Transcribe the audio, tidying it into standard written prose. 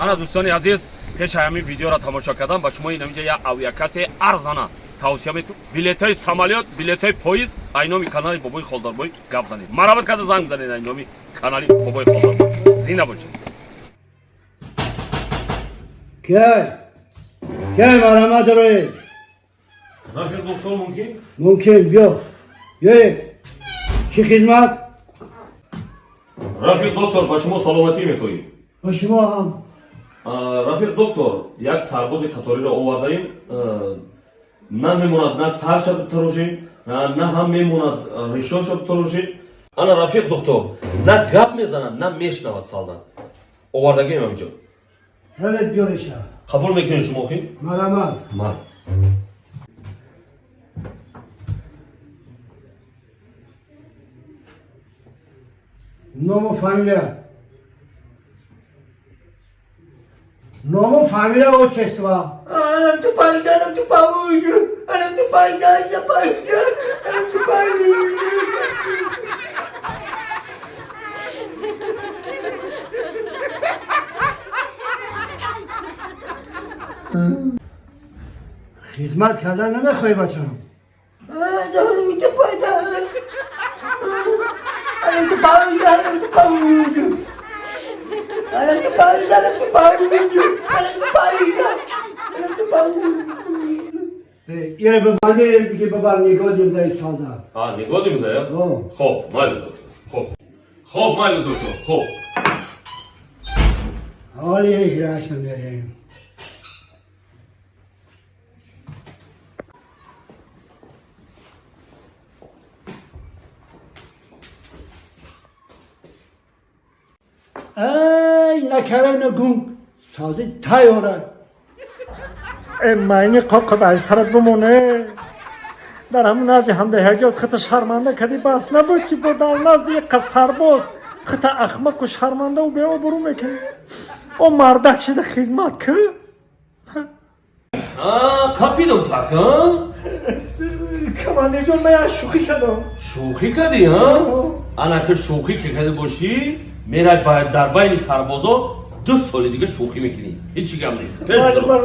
ана дӯстони азиз, пеш ҳамин видеоро тамошо кардан ба шумо инамиҷа як авиакасе арзана тавсия мекунам. Билетҳои самолёт, билетҳои поезд айноми канали Бобои Холдорбой гап занед. Марҳамат карда занг занед айноми канали Бобои Холдорбой. Зинда бошед. Ke marhamat roy. Рафиқ доктор мумкин? Mümkün yok. Yok. Şu hizmet. Рафиқ доктор, ба шумо саломатӣ мехоҳем. Başıma ham. Рафиқ доктор, як сарбози қаториро овардаем. На мемонад на сарша битарошем, на ҳам мемонад ришоша битарошем. Ана Рафиқ доктор, на гап мезанад, на мешнавад солдат. Овардагем ҳаминҷо. Evet görüşe. Қабул мекунед шумо хи? Marhamat. Мар. Nomu familia. Nomu familia o kesva. Anam tu payda, anam tu pauju, anam tu payda, anam tu payda. Hizmet kazanına koy bacım. Anam tu payda. Anam tu payda, anam tu pauju. Anam tu payda, anam tu pauju, anam tu payda, anam tu pauju. Yine bir vade bir baba negodim da salda. Не годим да ја? О. Хоп, мајле доктор. Хоп. Хоп, мајле доктор. Хоп. Ali ihraçla vereyim. Ey ne kere ne gün. Sazı tay orar. معنی قاقب سرت بمونه در همون نزدی هم ده هرگاه خط شرمنده کدی بس نبود که با در نزدی یک سرباز خط اخمق و شرمنده و به آبرو میکنی او مردک شده خدمت که Капидон так, а? کمانده جون من شوخی کردم شوخی کردی, ها؟ انا که شوخی که کرده باشی میرای باید در بین سربازا 2 سال دیگه شوخی میکنی هیچی گم نیست. باید من